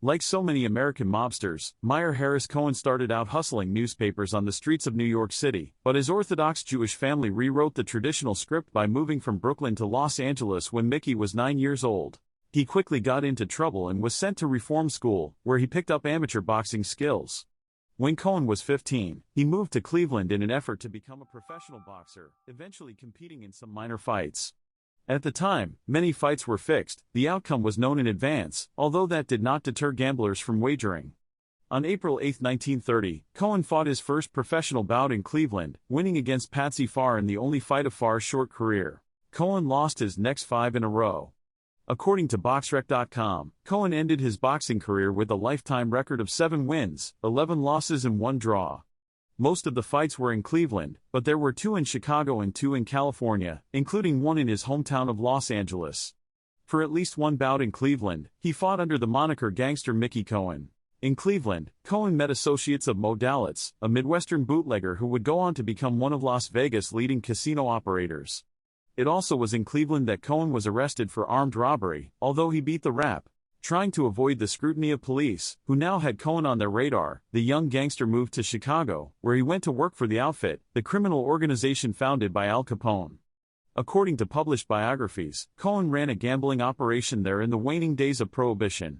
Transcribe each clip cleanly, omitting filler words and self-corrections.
Like so many American mobsters, Meyer Harris Cohen started out hustling newspapers on the streets of New York City, but his Orthodox Jewish family rewrote the traditional script by moving from Brooklyn to Los Angeles when Mickey was 9 years old. He quickly got into trouble and was sent to reform school, where he picked up amateur boxing skills. When Cohen was 15, he moved to Cleveland in an effort to become a professional boxer, eventually competing in some minor fights. At the time, many fights were fixed, the outcome was known in advance, although that did not deter gamblers from wagering. On April 8, 1930, Cohen fought his first professional bout in Cleveland, winning against Patsy Farr in the only fight of Farr's short career. Cohen lost his next 5 in a row. According to BoxRec.com, Cohen ended his boxing career with a lifetime record of 7 wins, 11 losses and 1 draw. Most of the fights were in Cleveland, but there were 2 in Chicago and 2 in California, including one in his hometown of Los Angeles. For at least one bout in Cleveland, he fought under the moniker Gangster Mickey Cohen. In Cleveland, Cohen met associates of Mo Dalitz, a Midwestern bootlegger who would go on to become one of Las Vegas' leading casino operators. It also was in Cleveland that Cohen was arrested for armed robbery, although he beat the rap. Trying to avoid the scrutiny of police, who now had Cohen on their radar, the young gangster moved to Chicago, where he went to work for the Outfit, the criminal organization founded by Al Capone. According to published biographies, Cohen ran a gambling operation there in the waning days of Prohibition.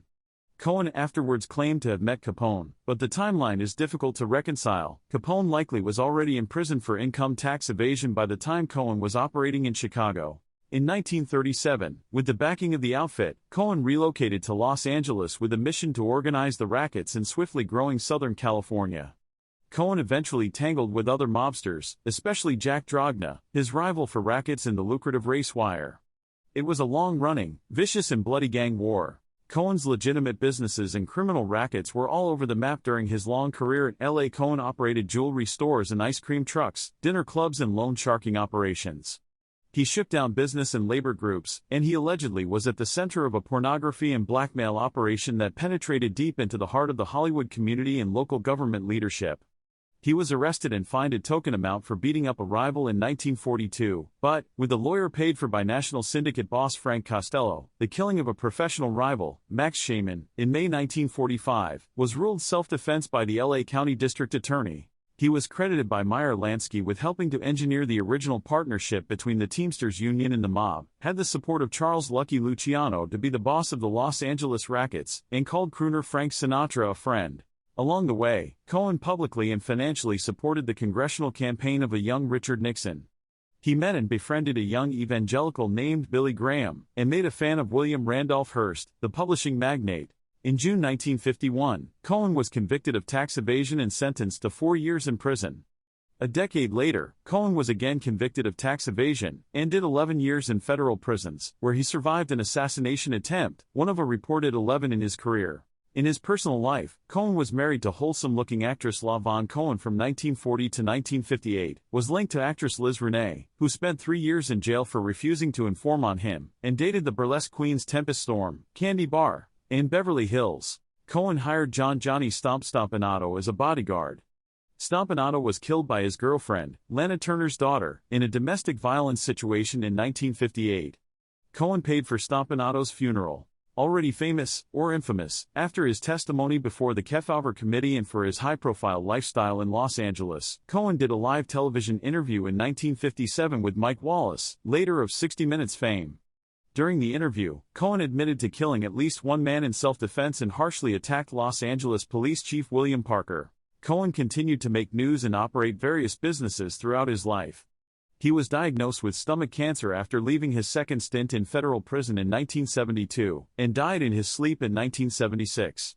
Cohen afterwards claimed to have met Capone, but the timeline is difficult to reconcile. Capone likely was already in prison for income tax evasion by the time Cohen was operating in Chicago. In 1937, with the backing of the Outfit, Cohen relocated to Los Angeles with a mission to organize the rackets in swiftly growing Southern California. Cohen eventually tangled with other mobsters, especially Jack Dragna, his rival for rackets in the lucrative race wire. It was a long-running, vicious and bloody gang war. Cohen's legitimate businesses and criminal rackets were all over the map during his long career in L.A. Cohen operated jewelry stores and ice cream trucks, dinner clubs and loan sharking operations. He shook down business and labor groups, and he allegedly was at the center of a pornography and blackmail operation that penetrated deep into the heart of the Hollywood community and local government leadership. He was arrested and fined a token amount for beating up a rival in 1942, but, with a lawyer paid for by national syndicate boss Frank Costello, the killing of a professional rival, Max Shaman, in May 1945, was ruled self-defense by the LA County District Attorney. He was credited by Meyer Lansky with helping to engineer the original partnership between the Teamsters Union and the mob, had the support of Charles Lucky Luciano to be the boss of the Los Angeles Rackets, and called crooner Frank Sinatra a friend. Along the way, Cohen publicly and financially supported the congressional campaign of a young Richard Nixon. He met and befriended a young evangelical named Billy Graham, and made a fan of William Randolph Hearst, the publishing magnate. In June 1951, Cohen was convicted of tax evasion and sentenced to 4 years in prison. A decade later, Cohen was again convicted of tax evasion, and did 11 years in federal prisons, where he survived an assassination attempt, one of a reported 11 in his career. In his personal life, Cohen was married to wholesome-looking actress La Von Cohen from 1940 to 1958, was linked to actress Liz Renee, who spent 3 years in jail for refusing to inform on him, and dated the burlesque queens Tempest Storm, Candy Barr. In Beverly Hills, Cohen hired Johnny Stomp Stompanato as a bodyguard. Stompanato was killed by his girlfriend, Lana Turner's daughter, in a domestic violence situation in 1958. Cohen paid for Stompanato's funeral. Already famous, or infamous, after his testimony before the Kefauver Committee and for his high-profile lifestyle in Los Angeles, Cohen did a live television interview in 1957 with Mike Wallace, later of 60 Minutes fame. During the interview, Cohen admitted to killing at least one man in self-defense and harshly attacked Los Angeles Police Chief William Parker. Cohen continued to make news and operate various businesses throughout his life. He was diagnosed with stomach cancer after leaving his second stint in federal prison in 1972, and died in his sleep in 1976.